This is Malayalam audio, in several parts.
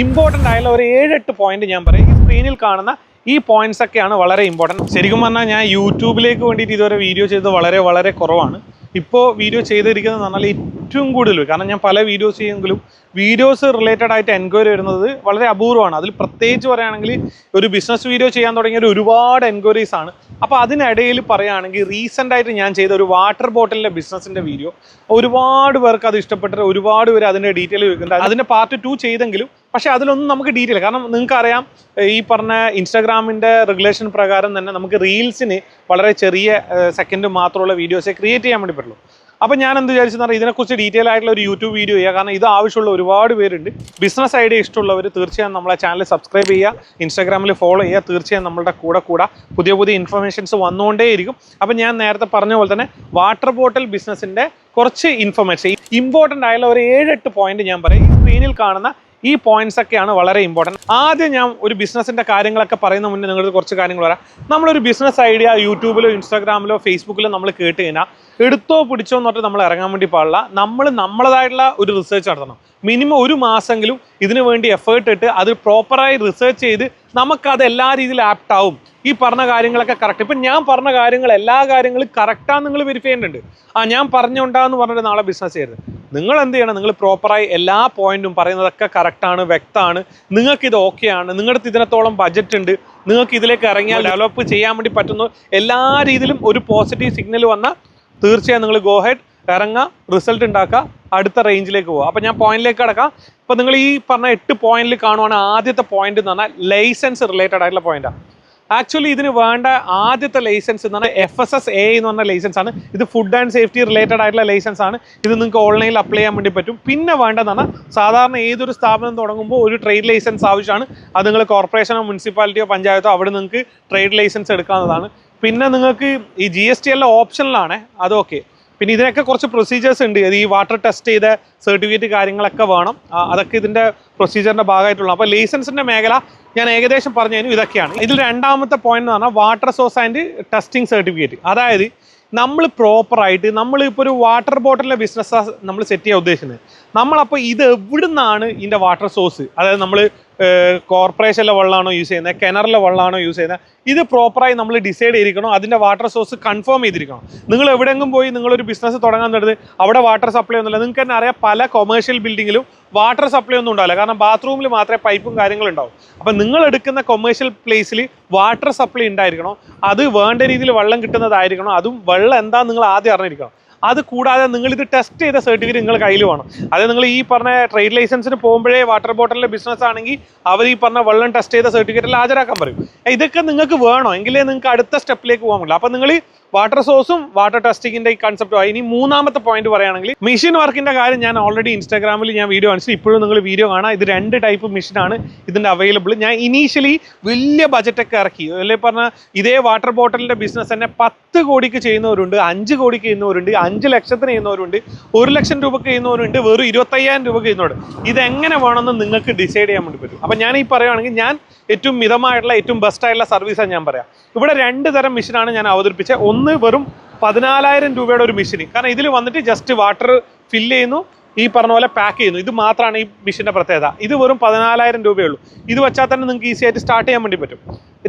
ഇമ്പോർട്ടൻ്റ് ആയുള്ള ഒരു 7-8 പോയിന്റ് ഞാൻ പറയും. ഈ സ്ക്രീനിൽ കാണുന്ന ഈ പോയിന്റ്സ് ഒക്കെയാണ് വളരെ ഇമ്പോർട്ടൻറ്റ്. ശരിക്കും പറഞ്ഞാൽ ഞാൻ യൂട്യൂബിലേക്ക് വേണ്ടിയിട്ട് ഇതുവരെ വീഡിയോ ചെയ്തത് വളരെ കുറവാണ്. ഇപ്പോൾ വീഡിയോ ചെയ്തിരിക്കുന്നത് പറഞ്ഞാൽ ഏറ്റവും കൂടുതൽ, കാരണം ഞാൻ പല വീഡിയോസ് ചെയ്യുമെങ്കിലും വീഡിയോസ് റിലേറ്റഡ് ആയിട്ട് എൻക്വയറി വരുന്നത് വളരെ അപൂർവമാണ്. അതിൽ പ്രത്യേകിച്ച് പറയുകയാണെങ്കിൽ ഒരു ബിസിനസ് വീഡിയോ ചെയ്യാൻ തുടങ്ങിയ ഒരുപാട് എൻക്വയറീസ് ആണ്. അപ്പോൾ അതിനിടയിൽ പറയുകയാണെങ്കിൽ റീസെൻ്റ് ആയിട്ട് ഞാൻ ചെയ്ത ഒരു വാട്ടർ ബോട്ടിലിൻ്റെ ബിസിനസ്സിൻ്റെ വീഡിയോ ഒരുപാട് പേർക്ക് അത് ഇഷ്ടപ്പെട്ടിട്ട് ഒരുപാട് പേര് അതിൻ്റെ ഡീറ്റെയിൽ ചോദിക്കുന്നുണ്ട്. അതിൻ്റെ പാർട്ട് 2 ചെയ്തെങ്കിലും പക്ഷേ അതിലൊന്നും നമുക്ക് ഡീറ്റെയിൽ, കാരണം നിങ്ങൾക്കറിയാം ഈ പറഞ്ഞ ഇൻസ്റ്റാഗ്രാമിൻ്റെ റെഗുലേഷൻ പ്രകാരം തന്നെ നമുക്ക് റീൽസിന് വളരെ ചെറിയ സെക്കൻഡ് മാത്രമുള്ള വീഡിയോസേ ക്രിയേറ്റ് ചെയ്യാൻ വേണ്ടി പറ്റുള്ളൂ. അപ്പോൾ ഞാൻ എന്ത് വിചാരിച്ചെന്ന് പറഞ്ഞാൽ ഇതിനെക്കുറിച്ച് ഡീറ്റെയിൽ ആയിട്ടുള്ള ഒരു യൂട്യൂബ് വീഡിയോ ചെയ്യുക. കാരണം ഇത് ആവശ്യമുള്ള ഒരുപാട് പേരുണ്ട്. ബിസിനസ് ഐഡിയ ഇഷ്ടമുള്ളവർ തീർച്ചയായും നമ്മളെ ചാനൽ സബ്സ്ക്രൈബ് ചെയ്യുക, ഇൻസ്റ്റാഗ്രാമിൽ ഫോളോ ചെയ്യുക. തീർച്ചയായും നമ്മളുടെ കൂടെ പുതിയ ഇൻഫർമേഷൻസ് വന്നുകൊണ്ടേയിരിക്കും. അപ്പോൾ ഞാൻ നേരത്തെ പറഞ്ഞ പോലെ തന്നെ വാട്ടർ ബോട്ടിൽ ബിസിനസ്സിൻ്റെ കുറച്ച് ഇൻഫർമേഷൻ ഇമ്പോർട്ടൻ്റ് ആയുള്ള ഒരു 7-8 പോയിന്റ് ഞാൻ പറയും. ഈ സ്ക്രീനിൽ കാണുന്ന ഈ പോയിന്റ്സ് ഒക്കെയാണ് വളരെ ഇമ്പോർട്ടൻറ്റ്. ആദ്യം ഞാൻ ഒരു ബിസിനസ്സിൻ്റെ കാര്യങ്ങളൊക്കെ പറയുന്ന മുന്നേ നിങ്ങൾക്ക് കുറച്ച് കാര്യങ്ങൾ പറയാം. നമ്മളൊരു ബിസിനസ് ഐഡിയ യൂട്യൂബിലോ ഇൻസ്റ്റാഗ്രാമിലോ ഫേസ്ബുക്കിലോ നമ്മൾ കേട്ട് കഴിഞ്ഞാൽ എടുത്തോ പിടിച്ചോ എന്ന് പറഞ്ഞിട്ട് നമ്മൾ ഇറങ്ങാൻ വേണ്ടി പാടില്ല. നമ്മളതായിട്ടുള്ള ഒരു റിസർച്ച് നടത്തണം. മിനിമം 1 മാസമെങ്കിലും ഇതിനു വേണ്ടി എഫേർട്ട് ഇട്ട് അത് പ്രോപ്പറായി റിസർച്ച് ചെയ്ത് നമുക്കത് എല്ലാ രീതിയിലും ആപ്റ്റാവും. ഈ പറഞ്ഞ കാര്യങ്ങളൊക്കെ കറക്റ്റ്. ഇപ്പം ഞാൻ പറഞ്ഞ കാര്യങ്ങൾ എല്ലാ കാര്യങ്ങളും കറക്റ്റാന്ന് നിങ്ങൾ വെരിഫൈ ചെയ്യേണ്ടതുണ്ട്. ഞാൻ പറഞ്ഞുകൊണ്ടാന്ന് പറഞ്ഞിട്ട് നാളെ ബിസിനസ് ചെയ്യരുത്. നിങ്ങൾ എന്ത് ചെയ്യണം, നിങ്ങൾ പ്രോപ്പറായി എല്ലാ പോയിന്റും പറയുന്നതൊക്കെ കറക്റ്റാണ്, വ്യക്തമാണ്, നിങ്ങൾക്കിത് ഓക്കെയാണ്, നിങ്ങളുടെ ഇതിനത്തോളം ബഡ്ജറ്റ് ഉണ്ട്, നിങ്ങൾക്ക് ഇതിലേക്ക് ഇറങ്ങിയാൽ ഡെവലപ്പ് ചെയ്യാൻ വേണ്ടി പറ്റുന്നു, എല്ലാ രീതിയിലും ഒരു പോസിറ്റീവ് സിഗ്നൽ വന്നാൽ തീർച്ചയായും നിങ്ങൾ ഗോ ഹെഡ് ഇറങ്ങുക, റിസൾട്ട് ഉണ്ടാക്കുക, അടുത്ത റേഞ്ചിലേക്ക് പോകുക. അപ്പോൾ ഞാൻ പോയിന്റിലേക്ക് കിടക്കാം. ഇപ്പോൾ നിങ്ങൾ ഈ പറഞ്ഞ 8 പോയിന്റിൽ കാണുവാണ്. ആദ്യത്തെ പോയിന്റ് എന്ന് പറഞ്ഞാൽ ലൈസൻസ് റിലേറ്റഡ് ആയിട്ടുള്ള പോയിന്റാണ്. ആക്ച്വലി ഇതിന് വേണ്ട ആദ്യത്തെ ലൈസൻസ് എന്ന് പറഞ്ഞാൽ FSSAI എന്ന് പറഞ്ഞ ലൈസൻസ് ആണ്. ഇത് ഫുഡ് ആൻഡ് സേഫ്റ്റി റിലേറ്റഡ് ആയിട്ടുള്ള ലൈസൻസ് ആണ്. ഇത് നിങ്ങൾക്ക് ഓൺലൈനിൽ അപ്ലൈ ചെയ്യാൻ വേണ്ടി പറ്റും. പിന്നെ വേണ്ടതെന്ന് പറഞ്ഞാൽ സാധാരണ ഏതൊരു സ്ഥാപനം തുടങ്ങുമ്പോൾ ഒരു ട്രേഡ് ലൈസൻസ് ആവശ്യമാണ്. അത് നിങ്ങൾ കോർപ്പറേഷനോ മുനിസിപ്പാലിറ്റിയോ പഞ്ചായത്തോ അവിടെ നിങ്ങൾക്ക് ട്രേഡ് ലൈസൻസ് എടുക്കാവുന്നതാണ്. പിന്നെ നിങ്ങൾക്ക് ഈ GST എല്ലാം ഓപ്ഷനിലാണ്, അതൊക്കെ. പിന്നെ ഇതിനൊക്കെ കുറച്ച് പ്രൊസീജിയേഴ്സ് ഉണ്ട്. ഈ വാട്ടർ ടെസ്റ്റ് ചെയ്ത സർട്ടിഫിക്കറ്റ് കാര്യങ്ങളൊക്കെ വേണം. അതൊക്കെ ഇതിൻ്റെ പ്രൊസീജിയറിൻ്റെ ഭാഗമായിട്ടുള്ള. അപ്പോൾ ലൈസൻസിൻ്റെ മേഖല ഞാൻ ഏകദേശം പറഞ്ഞു കഴിഞ്ഞു. ഇതൊക്കെയാണ്. ഇതിൽ രണ്ടാമത്തെ പോയിന്റ് എന്ന് പറഞ്ഞാൽ water source and testing certificate. അതായത് നമ്മൾ പ്രോപ്പറായിട്ട് നമ്മളിപ്പോൾ ഒരു വാട്ടർ ബോട്ടിലിൻ്റെ ബിസിനസ് നമ്മൾ സെറ്റ് ചെയ്യാൻ ഉദ്ദേശിക്കുന്നത്. നമ്മളപ്പോൾ ഇത് എവിടെ നിന്നാണ് ഇതിൻ്റെ വാട്ടർ സോഴ്സ്, അതായത് നമ്മൾ കോർപ്പറേഷനിലെ വെള്ളമാണോ യൂസ് ചെയ്യുന്നത്, കിണറിലെ വെള്ളമാണോ യൂസ് ചെയ്യുന്നത്, ഇത് പ്രോപ്പറായി നമ്മൾ ഡിസൈഡ് ചെയ്തിരിക്കണം. അതിൻ്റെ വാട്ടർ സോഴ്സ് കൺഫേം ചെയ്തിരിക്കണം. നിങ്ങൾ എവിടെയെങ്കിലും പോയി നിങ്ങളൊരു ബിസിനസ് തുടങ്ങാൻ നേരത്ത് അവിടെ വാട്ടർ സപ്ലൈ ഒന്നുമില്ല. നിങ്ങൾക്ക് തന്നെ അറിയാം, പല കൊമേഴ്ഷ്യൽ ബിൽഡിങ്ങിലും വാട്ടർ സപ്ലൈ ഒന്നും ഉണ്ടാവില്ല. കാരണം ബാത്റൂമിൽ മാത്രമേ പൈപ്പും കാര്യങ്ങളും ഉണ്ടാവും. അപ്പം നിങ്ങൾ എടുക്കുന്ന കൊമേഴ്ഷ്യൽ പ്ലേസിൽ വാട്ടർ സപ്ലൈ ഉണ്ടായിരിക്കണം. അത് വേണ്ട രീതിയിൽ വെള്ളം കിട്ടുന്നതായിരിക്കണം. അതും വെള്ളം എന്താണെന്ന് നിങ്ങൾ ആദ്യം അറിഞ്ഞിരിക്കണം. അത് കൂടാതെ നിങ്ങൾ ഇത് ടെസ്റ്റ് ചെയ്ത സർട്ടിഫിക്കറ്റ് നിങ്ങൾ കയ്യിൽ വേണം. അതായത് നിങ്ങൾ ഈ പറഞ്ഞ ട്രേഡ് ലൈസൻസിന് പോകുമ്പോഴേ വാട്ടർ ബോട്ടിലിൻ്റെ ബിസിനസ് ആണെങ്കിൽ അവർ ഈ പറഞ്ഞ വെള്ളം ടെസ്റ്റ് ചെയ്ത സർട്ടിഫിക്കറ്റിൽ ഹാജരാക്കാൻ പറയും. ഇതൊക്കെ നിങ്ങൾക്ക് വേണോ, എങ്കിലേ നിങ്ങൾക്ക് അടുത്ത സ്റ്റെപ്പിലേക്ക് പോകാൻ പറ്റില്ല. അപ്പം നിങ്ങൾ വാട്ടർ സോഴ്സും വാട്ടർ ടെസ്റ്റിങ്ങിൻ്റെ ഈ കൺസെപ്റ്റും. ഇനി മൂന്നാമത്തെ പോയിന്റ് പറയുകയാണെങ്കിൽ മെഷീൻ വർക്കിൻ്റെ കാര്യം ഞാൻ ഓൾറെഡി ഇൻസ്റ്റാഗ്രാമിൽ ഞാൻ വീഡിയോ കാണിച്ചു. ഇപ്പോഴും നിങ്ങൾ വീഡിയോ കാണാം. ഇത് 2 ടൈപ്പ് മെഷീനാണ് ഇതിൻ്റെ അവൈലബിൾ. ഞാൻ ഇനീഷ്യലി വലിയ ബജറ്റൊക്കെ ഇറക്കി. അല്ലെ പറഞ്ഞാൽ ഇതേ വാട്ടർ ബോട്ടിലിൻ്റെ ബിസിനസ് തന്നെ 10 കോടിക്ക് ചെയ്യുന്നവരുണ്ട്, 5 കോടിക്ക് ചെയ്യുന്നവരുണ്ട്, 5 ലക്ഷത്തിന് ചെയ്യുന്നവരുണ്ട്, 1 ലക്ഷം രൂപക്ക് ചെയ്യുന്നവരുണ്ട്, വെറും 25,000 രൂപക്ക് ചെയ്യുന്നവരുണ്ട്. ഇതെങ്ങനെ വേണമെന്ന് നിങ്ങൾക്ക് ഡിസൈഡ് ചെയ്യാൻ വേണ്ടി പറ്റും. അപ്പം ഞാൻ ഈ പറയുകയാണെങ്കിൽ ഞാൻ ഏറ്റവും മിതമായിട്ടുള്ള ഏറ്റവും ബെസ്റ്റ് ആയിട്ടുള്ള സർവീസാണ് ഞാൻ പറയാം. ഇവിടെ 2 തരം മെഷീനാണ് ഞാൻ അവതരിപ്പിച്ചത്. ഒന്ന് വെറും 14,000 രൂപയുടെ ഒരു മെഷീൻ. കാരണം ഇതിൽ വന്നിട്ട് ജസ്റ്റ് വാട്ടർ ഫില്ല് ചെയ്യുന്നു, ഈ പറഞ്ഞ പോലെ പാക്ക് ചെയ്യുന്നു. ഇത് മാത്രമാണ് ഈ മെഷീൻ്റെ പ്രത്യേകത. ഇത് വെറും 14,000 രൂപയേ ഉള്ളൂ. ഇത് വെച്ചാൽ തന്നെ നിങ്ങൾക്ക് ഈസി ആയിട്ട് സ്റ്റാർട്ട് ചെയ്യാൻ വേണ്ടി പറ്റും.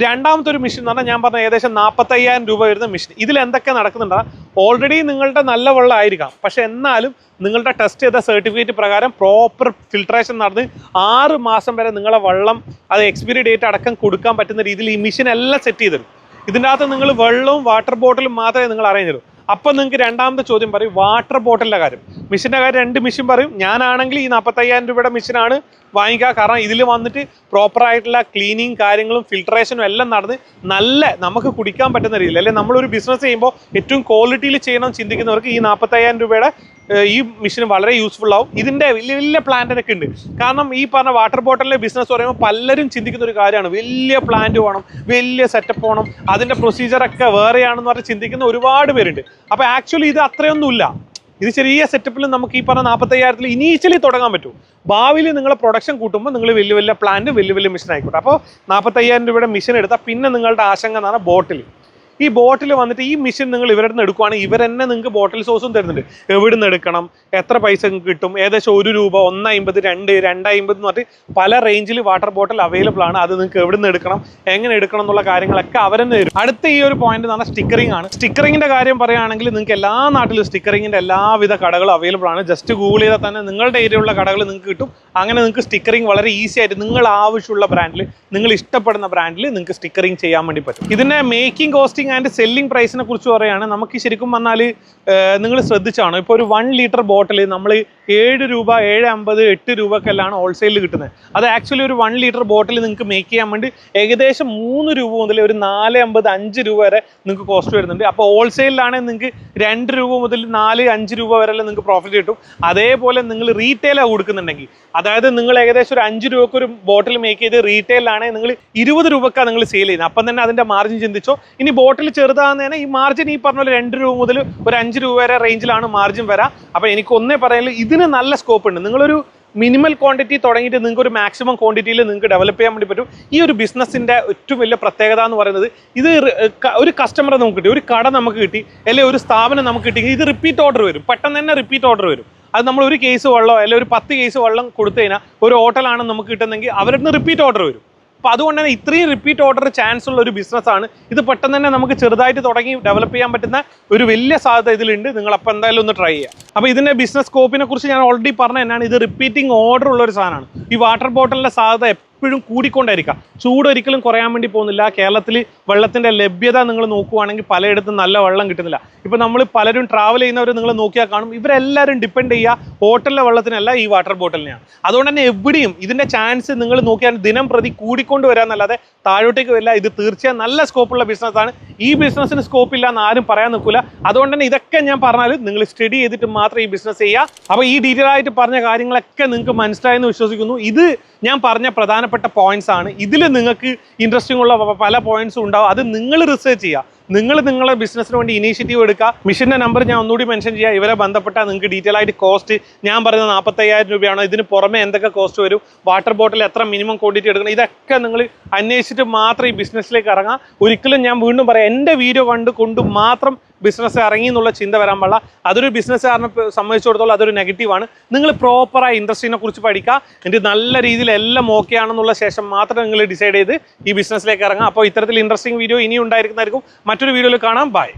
രണ്ടാമത്തെ ഒരു മെഷീൻ എന്ന് പറഞ്ഞാൽ ഞാൻ പറഞ്ഞ ഏകദേശം 45,000 രൂപ വരുന്ന മെഷീൻ. ഇതിൽ എന്തൊക്കെ നടക്കുന്നുണ്ടോ, ഓൾറെഡി നിങ്ങളുടെ നല്ല വെള്ളം ആയിരിക്കാം, പക്ഷെ എന്നാലും നിങ്ങളുടെ ടെസ്റ്റ് ചെയ്ത സർട്ടിഫിക്കറ്റ് പ്രകാരം പ്രോപ്പർ ഫിൽട്രേഷൻ നടന്ന് 6 മാസം വരെ നിങ്ങളെ വെള്ളം അത് എക്സ്പയറി ഡേറ്റ് അടക്കം കൊടുക്കാൻ പറ്റുന്ന രീതിയിൽ ഈ മെഷീൻ എല്ലാം സെറ്റ് ചെയ്തിരും. ഇതിൻ്റെ അകത്ത് നിങ്ങൾ വെള്ളവും വാട്ടർ ബോട്ടിലും മാത്രമേ നിങ്ങൾ അറേഞ്ച് ചെയ്യൂ. അപ്പം നിങ്ങൾക്ക് രണ്ടാമത്തെ ചോദ്യം പറയും വാട്ടർ ബോട്ടിലിൻ്റെ കാര്യം. മെഷീൻ്റെ കാര്യം 2 മെഷീൻ പറയും. ഞാനാണെങ്കിൽ ഈ 45,000 രൂപയുടെ മെഷീനാണ് വാങ്ങിക്കുക. കാരണം ഇതിൽ വന്നിട്ട് പ്രോപ്പറായിട്ടുള്ള ക്ലീനിങ് കാര്യങ്ങളും ഫിൽട്രേഷനും എല്ലാം നടന്ന് നല്ല നമുക്ക് കുടിക്കാൻ പറ്റുന്ന രീതിയിൽ, അല്ലെങ്കിൽ നമ്മളൊരു ബിസിനസ് ചെയ്യുമ്പോൾ ഏറ്റവും ക്വാളിറ്റിയിൽ ചെയ്യണം ചിന്തിക്കുന്നവർക്ക് ഈ 45,000 രൂപയുടെ ഈ മെഷീൻ വളരെ യൂസ്ഫുൾ ആവും. ഇതിൻ്റെ വലിയ പ്ലാന്റൊക്കെ ഉണ്ട്. കാരണം ഈ പറഞ്ഞ വാട്ടർ ബോട്ടിലിൻ്റെ ബിസിനസ് പറയുമ്പോൾ പലരും ചിന്തിക്കുന്ന ഒരു കാര്യമാണ്, വലിയ പ്ലാന്റ് വേണം, വലിയ സെറ്റപ്പ് വേണം, അതിൻ്റെ പ്രൊസീജിയറൊക്കെ വേറെയാണെന്ന് പറഞ്ഞ് ചിന്തിക്കുന്ന ഒരുപാട് പേരുണ്ട്. അപ്പോൾ ആക്ച്വലി ഇത് അത്രയൊന്നുമില്ല. ഇത് ചെറിയ സെറ്റപ്പിൽ നമുക്ക് ഈ പറഞ്ഞ 45,000 ഇനീഷ്യലി തുടങ്ങാൻ പറ്റും. ഭാവിയിൽ നിങ്ങൾ പ്രൊഡക്ഷൻ കൂട്ടുമ്പോൾ നിങ്ങൾ വലിയ പ്ലാന്റ് വലിയ മെഷീൻ ആയിക്കോട്ടെ. അപ്പോൾ 45,000 രൂപയുടെ മെഷീൻ എടുത്താൽ പിന്നെ നിങ്ങളുടെ ആശങ്ക എന്ന് പറഞ്ഞാൽ ബോട്ടിൽ. ഈ ബോട്ടിൽ വന്നിട്ട് ഈ മെഷീൻ നിങ്ങൾ ഇവരുടെ നിന്ന് എടുക്കുവാണെങ്കിൽ ഇവർ തന്നെ നിങ്ങൾക്ക് ബോട്ടിൽ സോഴ്സും തരുന്നുണ്ട്. എവിടെ നിന്ന് എടുക്കണം, എത്ര പൈസ നിങ്ങൾക്ക് കിട്ടും, ഏകദേശം ₹1, ₹1.50, $2.50 എന്ന് പറഞ്ഞിട്ട് പല റേഞ്ചിൽ വാട്ടർ ബോട്ടിൽ അവൈലബിൾ ആണ്. അത് നിങ്ങൾക്ക് എവിടെ നിന്ന് എടുക്കണം, എങ്ങനെ എടുക്കണം എന്നുള്ള കാര്യങ്ങളൊക്കെ അവർ തന്നെ തരും. അടുത്ത ഈ ഒരു പോയിന്റ് എന്ന് പറഞ്ഞാൽ സ്റ്റിക്കറിംഗ് ആണ്. സ്റ്റിക്കറിങ്ങിന്റെ കാര്യം പറയുകയാണെങ്കിൽ നിങ്ങൾക്ക് എല്ലാ നാട്ടിലും സ്റ്റിക്കറിങ്ങിന്റെ എല്ലാവിധ കടകളും അവൈലബിൾ ആണ്. ജസ്റ്റ് ഗൂഗിൾ ചെയ്താൽ തന്നെ നിങ്ങളുടെ ഏരിയയിലുള്ള കടകൾ നിങ്ങൾക്ക് കിട്ടും. അങ്ങനെ നിങ്ങൾക്ക് സ്റ്റിക്കറിംഗ് വളരെ ഈസി ആയിട്ട് നിങ്ങൾ ആവശ്യമുള്ള ബ്രാൻഡിൽ, നിങ്ങൾ ഇഷ്ടപ്പെടുന്ന ബ്രാൻഡിൽ നിങ്ങൾക്ക് സ്റ്റിക്കറിംഗ് ചെയ്യാൻ വേണ്ടി പറ്റും. ഇതിന്റെ മേക്കിംഗ്, കോസ്റ്റിംഗ് ആൻഡ് സെല്ലിംഗ് പ്രൈസിനെ കുറിച്ച് പറയുകയാണ്. നമുക്ക് ശരിക്കും പറഞ്ഞാൽ നിങ്ങൾ ശ്രദ്ധിച്ചാണോ, ഇപ്പോൾ ഒരു 1 ലിറ്റർ ബോട്ടിൽ നമ്മൾ ₹7, ₹7.50, ₹8 ഹോൾസെയിലിൽ കിട്ടുന്നത്. അത് ആക്ച്വലി ഒരു 1 ലിറ്റർ ബോട്ടിൽ നിങ്ങൾക്ക് മേക്ക് ചെയ്യാൻ വേണ്ടി ഏകദേശം ₹3 മുതൽ ഒരു ₹4.50, ₹5 വരെ നിങ്ങൾക്ക് കോസ്റ്റ് വരുന്നുണ്ട്. അപ്പോൾ ഹോൾസെയിലാണെങ്കിൽ നിങ്ങൾക്ക് ₹2 മുതൽ ₹4-5 വരെ നിങ്ങൾക്ക് പ്രോഫിറ്റ് കിട്ടും. അതേപോലെ നിങ്ങൾ റീറ്റെയിലാണ് കൊടുക്കുന്നുണ്ടെങ്കിൽ, അതായത് നിങ്ങൾ ഏകദേശം ഒരു ₹5 ഒരു ബോട്ടിൽ മേക്ക് ചെയ്ത് റീറ്റെയിലാണെങ്കിൽ നിങ്ങൾ ₹20 നിങ്ങൾ സെയിൽ ചെയ്യുന്നത്. അപ്പം തന്നെ അതിന്റെ മാർജിൻ ചിന്തിച്ചോ. ഇനി ബോട്ടിൽ ചെറുതാകുന്നതിന് ഈ മാർജിൻ ഈ പറഞ്ഞ പോലെ ₹2 മുതൽ ഒരു ₹5 വരെ റേഞ്ചിലാണ് മാർജിൻ വരാം. അപ്പോൾ എനിക്ക് ഒന്നേ പറയാനുള്ളൂ, ഇതിന് നല്ല സ്കോപ്പ് ഉണ്ട്. നിങ്ങളൊരു മിനിമൽ ക്വാണ്ടിറ്റി തുടങ്ങിയിട്ട് നിങ്ങൾക്ക് ഒരു മാക്സിമം ക്വാണ്ടിറ്റിയിൽ നിങ്ങൾക്ക് ഡെവലപ്പ് ചെയ്യാൻ വേണ്ടി പറ്റും. ഈ ഒരു ബിസിനസ്സിന്റെ ഏറ്റവും വലിയ പ്രത്യേകത എന്ന് പറയുന്നത്, ഇത് ഒരു കസ്റ്റമറെ നമുക്ക് കിട്ടി, ഒരു കട നമുക്ക് കിട്ടി, അല്ലെങ്കിൽ ഒരു സ്ഥാപനം നമുക്ക് കിട്ടി, ഇത് റിപ്പീറ്റ് ഓർഡർ വരും, പെട്ടെന്ന് തന്നെ റിപ്പീറ്റ് ഓർഡർ വരും. അത് നമ്മൾ ഒരു കേസ് വെള്ളമോ അല്ലെങ്കിൽ ഒരു 10 കേസ് വെള്ളം കൊടുത്തു കഴിഞ്ഞാൽ ഒരു ഹോട്ടലാണ് നമുക്ക് കിട്ടുന്നതെങ്കിൽ അവരുടെ നിന്ന് റിപ്പീറ്റ് ഓർഡർ വരും. അപ്പോൾ അതുകൊണ്ട് തന്നെ ഇത്രയും റിപ്പീറ്റ് ഓർഡർ ചാൻസ് ഉള്ള ഒരു ബിസിനസ്സാണ് ഇത്. പെട്ടെന്ന് തന്നെ നമുക്ക് ചെറുതായിട്ട് തുടങ്ങി ഡെവലപ്പ് ചെയ്യാൻ പറ്റുന്ന ഒരു വലിയ സാധ്യത ഇതിലുണ്ട്. നിങ്ങൾ അപ്പോൾ എന്തായാലും ഒന്ന് ട്രൈ ചെയ്യുക. അപ്പോൾ ഇതിൻ്റെ ബിസിനസ് സ്കോപ്പിനെ കുറിച്ച് ഞാൻ ഓൾറെഡി പറഞ്ഞ തന്നെയാണ്. ഇത് റിപ്പീറ്റിംഗ് ഓർഡർ ഉള്ള ഒരു സാധനമാണ്. ഈ വാട്ടർ ബോട്ടിലിൻ്റെ സാധ്യത എപ്പോഴും കൂടിക്കൊണ്ടായിരിക്കാം. ചൂട് ഒരിക്കലും കുറയാൻ വേണ്ടി പോകുന്നില്ല. കേരളത്തിൽ വെള്ളത്തിൻ്റെ ലഭ്യത നിങ്ങൾ നോക്കുവാണെങ്കിൽ പലയിടത്തും നല്ല വെള്ളം കിട്ടുന്നില്ല. ഇപ്പോൾ നമ്മൾ പലരും ട്രാവൽ ചെയ്യുന്നവർ നിങ്ങൾ നോക്കിയാൽ കാണും, ഇവരെല്ലാവരും ഡിപ്പെൻഡ് ചെയ്യുക ഹോട്ടലിലെ വെള്ളത്തിനല്ല, ഈ വാട്ടർ ബോട്ടിലിനെയാണ്. അതുകൊണ്ട് തന്നെ എവിടെയും ഇതിൻ്റെ ചാൻസ് നിങ്ങൾ നോക്കിയാൽ ദിനം പ്രതി കൂടിക്കൊണ്ട് വരാമെന്നല്ലാതെ താഴോട്ടേക്ക് വരില്ല. ഇത് തീർച്ചയായും നല്ല സ്കോപ്പുള്ള ബിസിനസ്സാണ്. ഈ ബിസിനസ്സിന് സ്കോപ്പില്ല എന്ന് ആരും പറയാൻ നിൽക്കില്ല. അതുകൊണ്ട് തന്നെ ഇതൊക്കെ ഞാൻ പറഞ്ഞാൽ നിങ്ങൾ സ്റ്റഡി ചെയ്തിട്ട് മാത്രം ഈ ബിസിനസ് ചെയ്യുക. അപ്പോൾ ഈ ഡീറ്റെയിൽ ആയിട്ട് പറഞ്ഞ കാര്യങ്ങളൊക്കെ നിങ്ങൾക്ക് മനസ്സിലായെന്ന് വിശ്വസിക്കുന്നു. ഇത് ഞാൻ പറഞ്ഞ പ്രധാനപ്പെട്ട പോയിന്റ്സ് ആണ്. ഇതിൽ നിങ്ങൾക്ക് ഇൻട്രസ്റ്റിംഗ് ഉള്ള പല പോയിന്റ്സും ഉണ്ടാവും. അത് നിങ്ങൾ റിസർച്ച് ചെയ്യുക. നിങ്ങൾ നിങ്ങളുടെ ബിസിനസ്സിന് വേണ്ടി ഇനീഷ്യേറ്റീവ് എടുക്കുക. മിഷൻ്റെ നമ്പർ ഞാൻ ഒന്നുകൂടി മെൻഷൻ ചെയ്യുക. ഇവരെ ബന്ധപ്പെട്ടാൽ നിങ്ങൾക്ക് ഡീറ്റെയിൽ ആയിട്ട് കോസ്റ്റ് ഞാൻ പറയുന്നത് ₹45,000 ഇതിന് പുറമെ എന്തൊക്കെ കോസ്റ്റ് വരും, വാട്ടർ ബോട്ടിൽ എത്ര മിനിമം ക്വാണ്ടിറ്റി എടുക്കണം, ഇതൊക്കെ നിങ്ങൾ അന്വേഷിച്ചിട്ട് മാത്രം ഈ ബിസിനസ്സിലേക്ക് ഇറങ്ങാം. ഒരിക്കലും ഞാൻ വീണ്ടും പറയാം, എൻ്റെ വീഡിയോ കൊണ്ട് മാത്രം ബിസിനസ് ഇറങ്ങി എന്നുള്ള ചിന്ത വരാൻ പാടില്ല. അതൊരു ബിസിനസ്സുകാരനെ സംബന്ധിച്ചിടത്തോളം അതൊരു നെഗറ്റീവാണ്. നിങ്ങൾ പ്രോപ്പറായി ഇൻഡസ്ട്രീനെ കുറിച്ച് പഠിക്കുക. എന്നിട്ട് നല്ല രീതിയിൽ എല്ലാം ഓക്കെ ആണെന്നുള്ള ശേഷം മാത്രം നിങ്ങൾ ഡിസൈഡ് ചെയ്ത് ഈ ബിസിനസ്സിലേക്ക് ഇറങ്ങാം. അപ്പോൾ ഇത്തരത്തിൽ ഇൻട്രസ്റ്റിംഗ് വീഡിയോ ഇനി ഉണ്ടായിരിക്കുന്നതായിരിക്കും. മറ്റൊരു വീഡിയോയിൽ കാണാം. ബൈ.